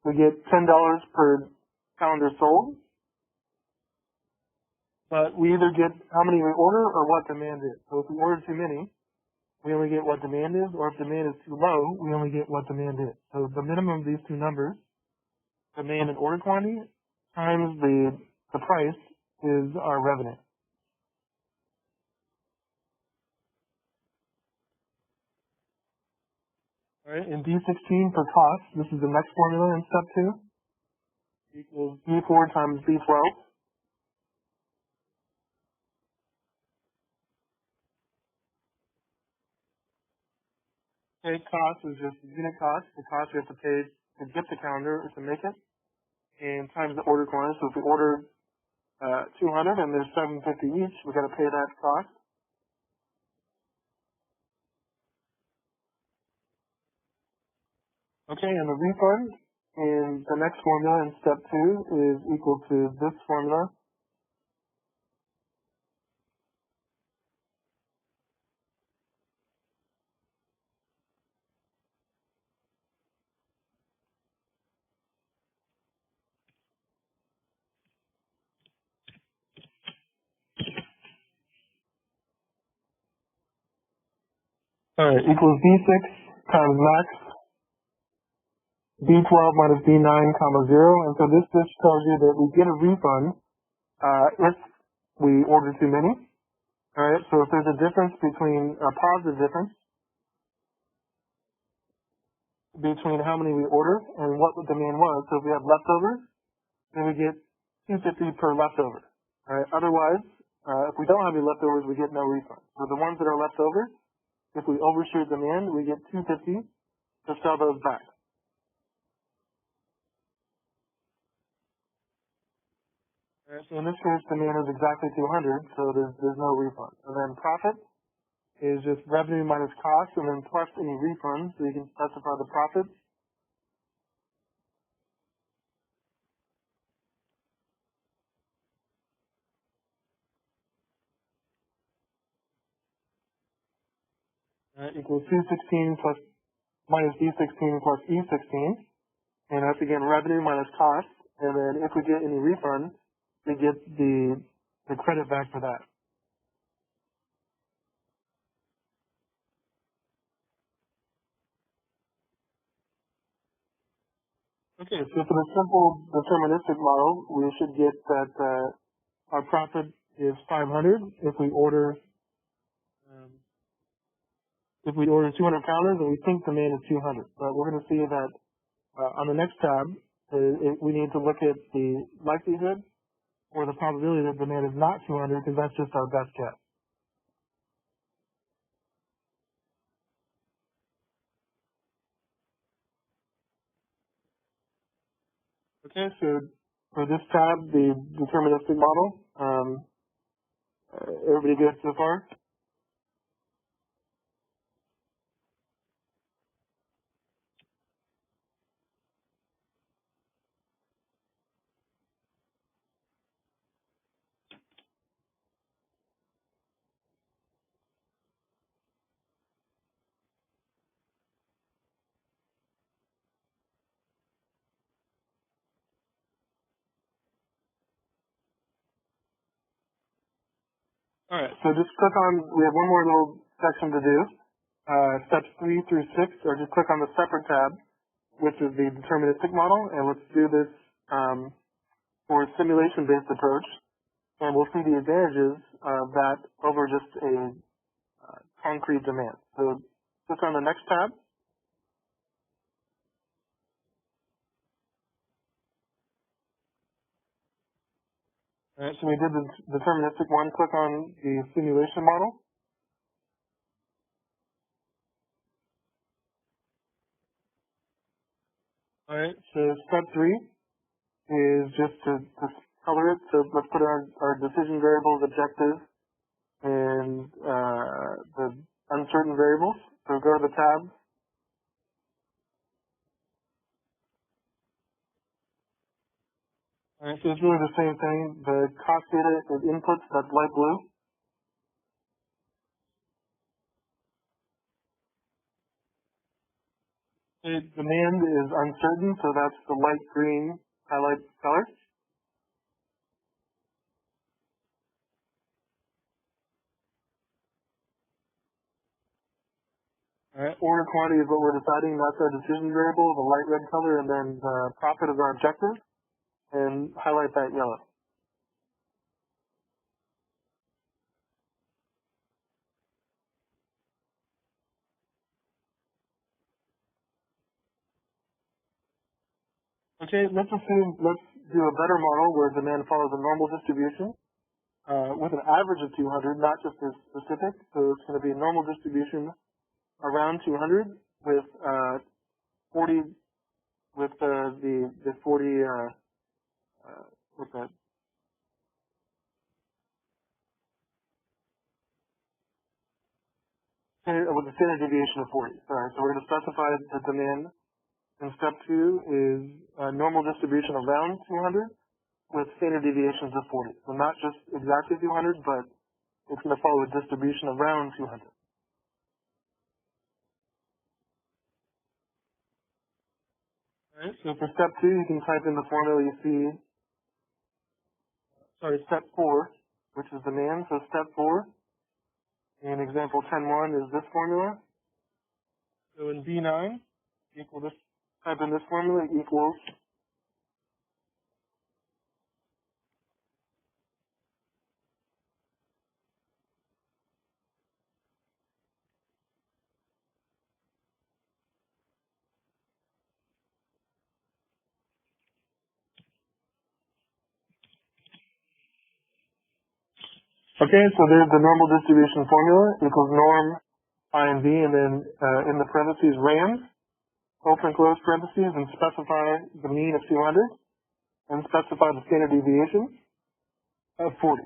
Speaker 1: we get $10 per calendar sold, but we either get how many we order or what demand is. So if we order too many, we only get what demand is, or if demand is too low, we only get what demand is. So the minimum of these two numbers, demand and order quantity, times the price is our revenue. All right, in B16 for cost, this is the next formula in step 2, equals B4 times B12. Okay, cost is just unit cost, the cost we have to pay to get the calendar or to make it, and times the order quantity. So if we order 200 and there's 750 each, we got to pay that cost. Okay, and the refund in the next formula in step 2 is equal to this formula. All right, equals B6 times max, B12 minus B9 comma 0. And so this tells you that we get a refund if we order too many. All right, so if there's a difference between a positive difference between how many we order and what the demand was. So if we have leftovers, then we get $250 per leftover. All right. Otherwise, if we don't have any leftovers, we get no refund. So the ones that are left over, if we overshoot demand, we get $250 to sell those back. All right. So in this case, demand is exactly 200, so there's no refund. And then profit is just revenue minus cost, and then plus any refunds, so you can specify the profit. Equals 216 plus minus D16 plus E16. And that's again revenue minus cost. And then if we get any refund, we get the credit back for that. Okay, so for the simple deterministic model, we should get that our profit is 500 if we order 200 calendars, and we think demand is 200. But we're going to see that on the next tab, we need to look at the likelihood or the probability that demand is not 200 because that's just our best guess. Okay, so for this tab, the deterministic model, everybody good so far? All right, so just click on, we have one more little section to do. Steps 3 through 6, or just click on the separate tab, which is the deterministic model, and let's do this for a simulation-based approach, and we'll see the advantages of that over just a concrete demand. So click on the next tab. All right, so we did the deterministic one. Click on the simulation model. All right, so step 3 is just to color it. So let's put our decision variables, objectives, and the uncertain variables. So go to the tab. All right, so it's really the same thing. The cost data is inputs, that's light blue. The demand is uncertain, so that's the light green highlight color. All right, order quantity is what we're deciding. That's our decision variable, the light red color, and then the profit is our objective, and highlight that yellow. Okay, let's do a better model where demand follows a normal distribution with an average of 200, not just a specific. So it's going to be a normal distribution around 200 with 40 with the 40 what's that? With the standard deviation of 40. Sorry, so we're going to specify the demand. And step 2 is a normal distribution around 200 with standard deviations of 40. So not just exactly 200, but it's going to follow a distribution around 200. All right, so for step 2, you can type in the formula you see. Sorry, step 4, which is demand. So step 4, in example 10.1 is this formula. So in B9, equal this, type in this formula equals okay, so there's the normal distribution formula equals norm I and V, and then in the parentheses RAND, open close parentheses, and specify the mean of 200, and specify the standard deviation of 40.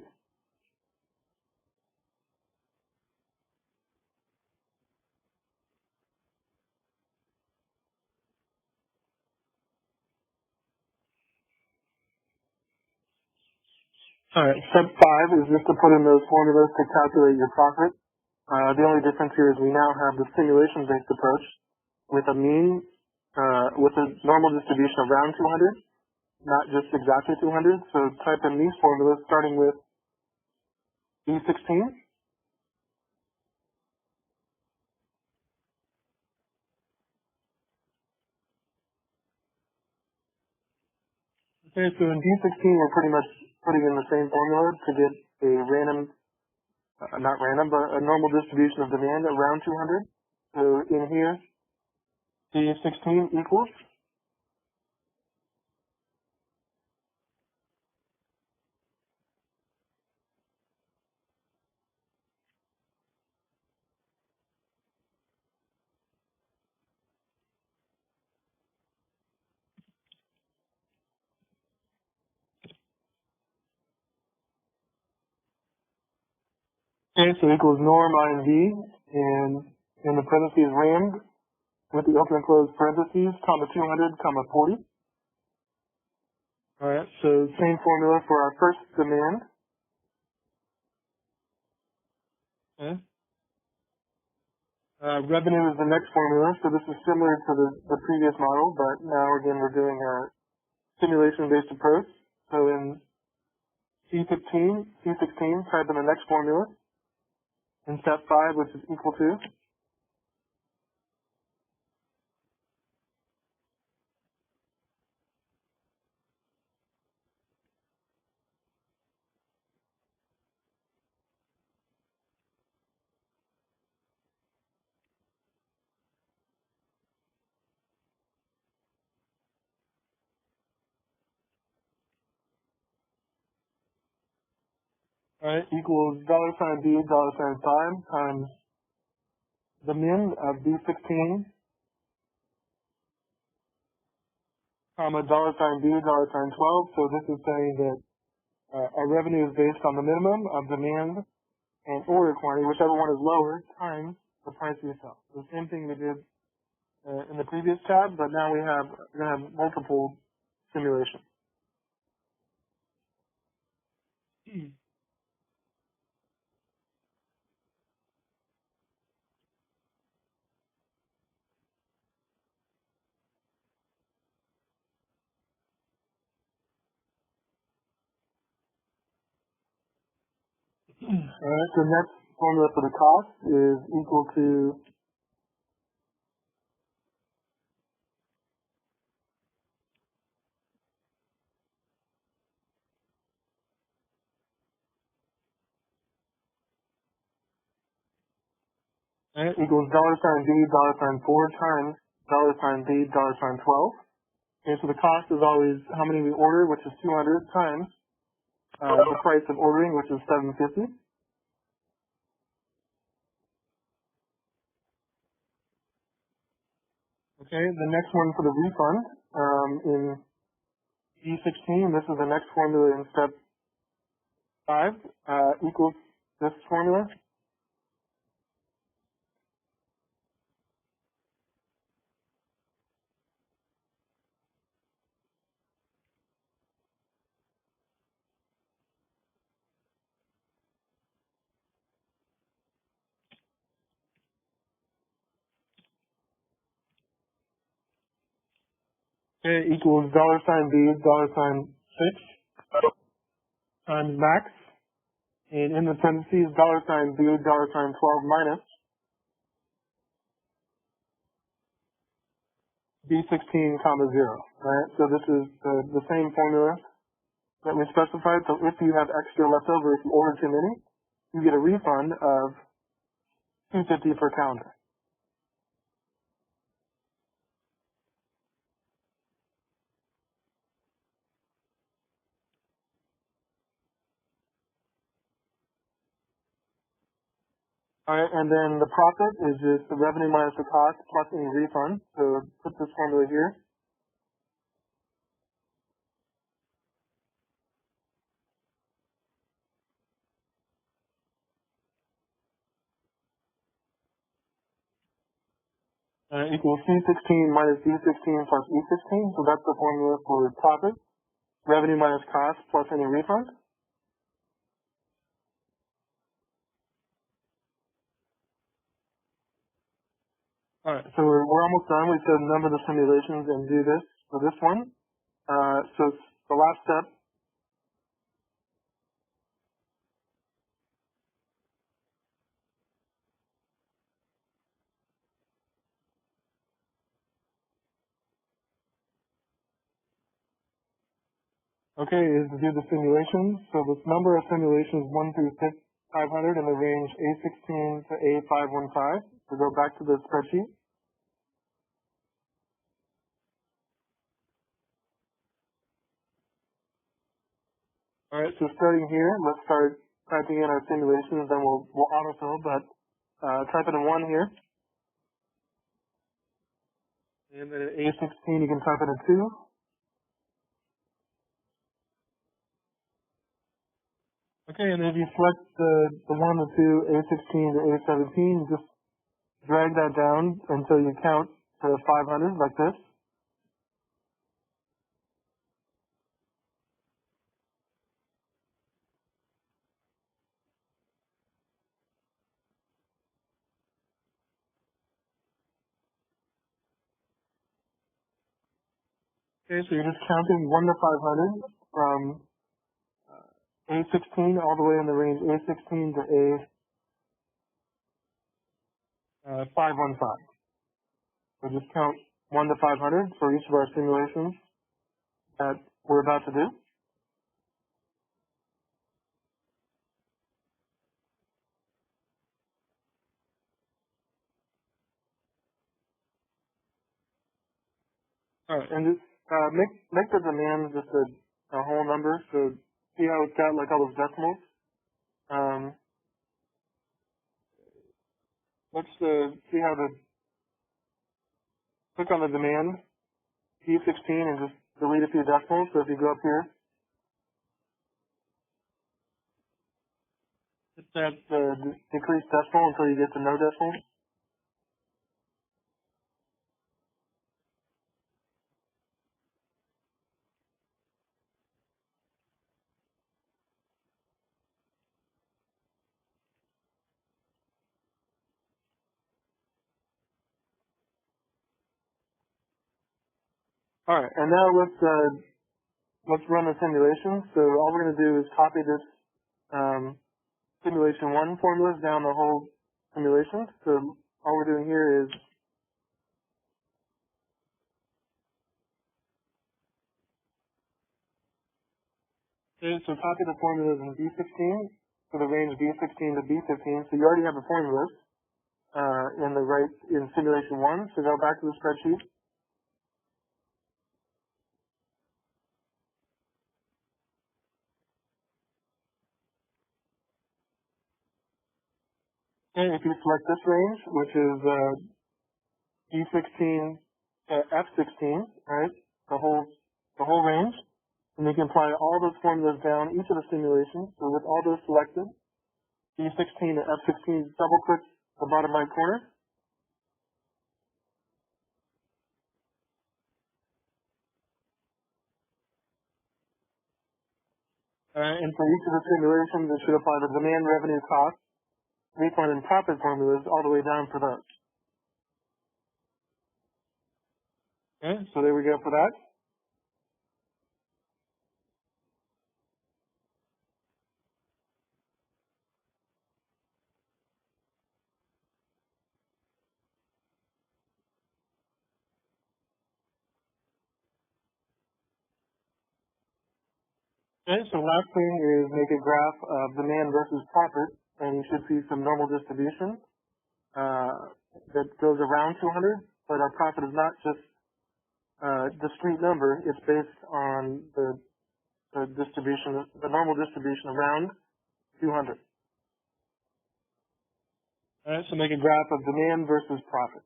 Speaker 1: All right, step 5 is just to put in those formulas to calculate your profit. The only difference here is we now have the simulation-based approach with a mean, with a normal distribution around 200, not just exactly 200. So type in these formulas starting with E16. Okay, so in D16 we're pretty much putting in the same formula to get a random, not random, but a normal distribution of demand around 200. So in here, D16 equals. Okay, so equals norm I and V, and in the parentheses RAND with the open and closed parentheses, comma 200, comma 40. All right, so same formula for our first demand. Okay. Revenue is the next formula, so this is similar to the previous model, but now again we're doing a simulation-based approach. So in C16, type in the next formula in step 5, which is equal to. Alright, equals $B, $5 times the min of B16, comma, $B, $12. So this is saying that our revenue is based on the minimum of demand and order quantity, whichever one is lower, times the price we sell. The same thing we did in the previous tab, but now we're going to have multiple simulations. Alright, so next formula for the cost is equal to equals $B, $4 times $B, $12. Okay, so the cost is always how many we order, which is 200, times the price of ordering, which is $7.50. Okay, the next one for the refund in E16, this is the next formula in step 5, equals this formula. Okay, equals $B, $6 times max. And in the parentheses, $B, $12 minus B16, comma 0. Right? So this is the same formula that we specified. So if you have extra left over, if you order too many, you get a refund of $2.50 per calendar. Alright, and then the profit is just the revenue minus the cost plus any refund. So put this formula here. Equals C16 minus D16 plus E16. So that's the formula for profit. Revenue minus cost plus any refund. Alright, so we're almost done. We said number the simulations and do this for this one. So the last step. Okay, is to do the simulations. So this number of simulations 1 through 500 in the range A16 to A515. So go back to the spreadsheet. Alright, so starting here, let's start typing in our simulations, then we'll autofill, but type it in 1 here. And then at A16 you can type it in 2. Okay, and if you select the 1 and 2, A16 to A17, just drag that down until you count to 500, like this. Okay, so you're just counting 1 to 500 from A16 all the way in the range A16 to A515. So just count 1 to 500 for each of our simulations that we're about to do. All right, and just make the demand just a whole number. So see how it's got like all those decimals. Let's see how click on the demand D16 and just delete a few decimals. So if you go up here, hit that decrease decimal until you get to no decimals. All right, and now let's run the simulation. So all we're going to do is copy this simulation 1 formulas down the whole simulation. So all we're doing here is so copy the formulas in B16 for the range B16 to B15. So you already have the formulas in simulation 1. So go back to the spreadsheet. And if you select this range, which is B16 to F16, right? The whole range, and you can apply all those formulas down each of the simulations. So with all those selected, B16 to F16, double click the bottom right corner. And for each of the simulations, it should apply the demand, revenue, cost, refund, and profit formulas all the way down for those. Okay, so there we go for that. Okay, so last thing is make a graph of demand versus profit, and you should see some normal distribution that goes around 200, but our profit is not just discrete number, it's based on the distribution, the normal distribution around 200. All right, so make a graph of demand versus profit.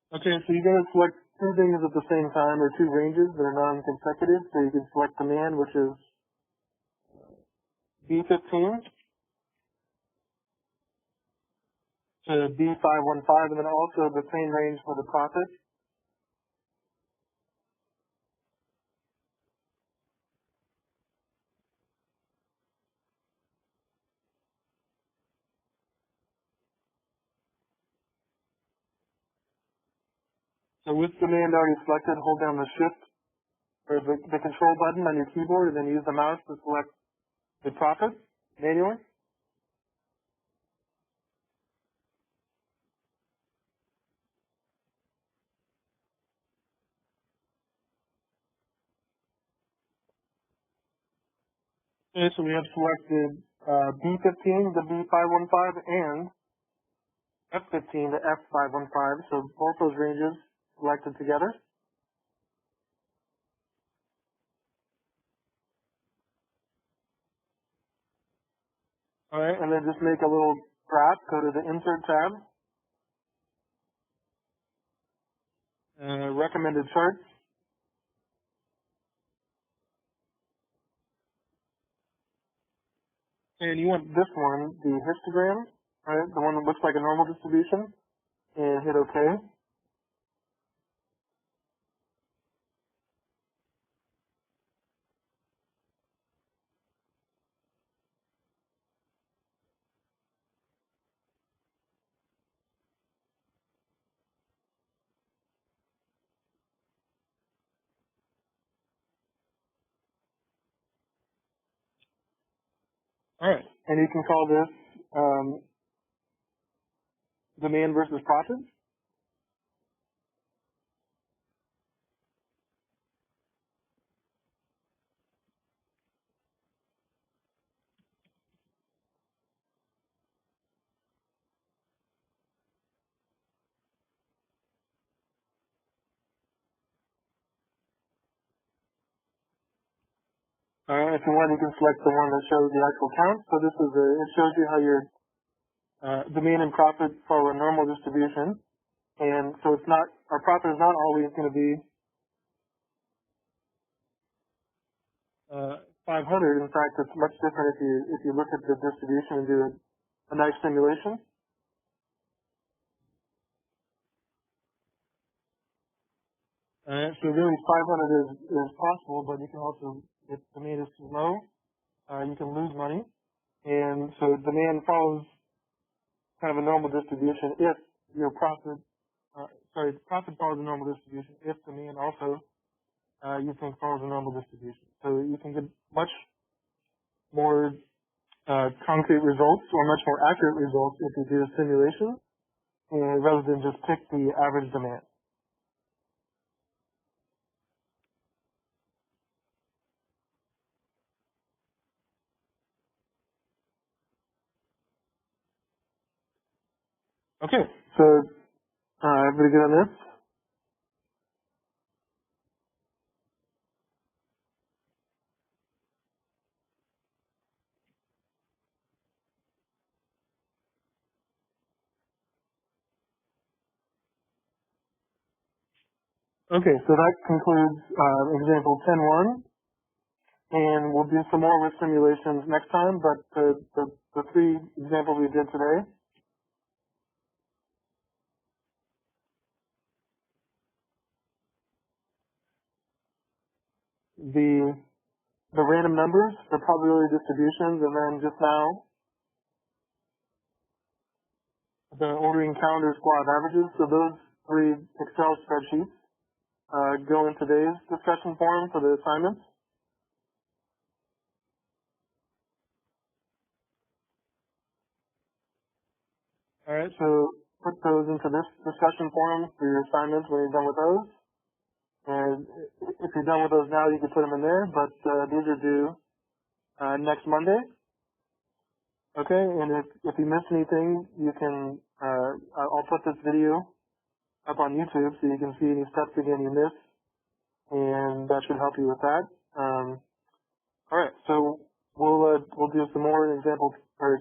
Speaker 1: Okay, so you're going to select two things at the same time, or two ranges that are non-consecutive. So you can select demand, which is B15 to B515, and then also the same range for the profit. So with demand already selected, hold down the shift or the control button on your keyboard, and then use the mouse to select the profit manually. Okay, so we have selected B15 to B515 and F15 to F515, so both those ranges selected together. All right, and then just make a little graph. Go to the Insert tab, Recommended Charts, and you want this one, the histogram, right? The one that looks like a normal distribution, and hit OK. All right, and you can call this demand versus profit. If you want, you can select the one that shows the actual count. So this is it shows you how your demand and profit follow a normal distribution, and so it's not our profit is not always going to be 500. In fact, it's much different if you look at the distribution and do a nice simulation. So really 500 is possible, but you can also, if demand is too low, you can lose money. And so demand follows kind of a normal distribution if your profit, profit follows a normal distribution if demand also, you think follows a normal distribution. So you can get much more concrete results or much more accurate results if you do a simulation rather than just pick the average demand. Okay, so everybody good on this? Okay, so that concludes example 10.1, and we'll do some more with simulations next time, but the three examples we did today, the random numbers, the probability distributions, and then just now, the ordering calendar squad averages. So those three Excel spreadsheets go in today's discussion forum for the assignments. All right, so put those into this discussion forum for your assignments when you're done with those. And if you're done with those now, you can put them in there, but these are due next Monday. Okay, and if you miss anything, you can, I'll put this video up on YouTube so you can see any steps again you missed, and that should help you with that. All right, so we'll do some more examples for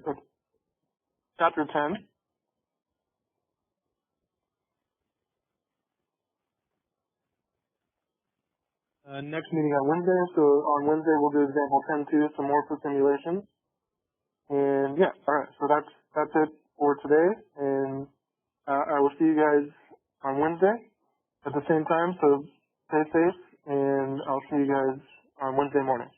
Speaker 1: chapter 10. Next meeting on Wednesday. So on Wednesday we'll do example 10.2, some more for simulations. And yeah, all right. So that's it for today, and I will see you guys on Wednesday at the same time. So stay safe, and I'll see you guys on Wednesday morning.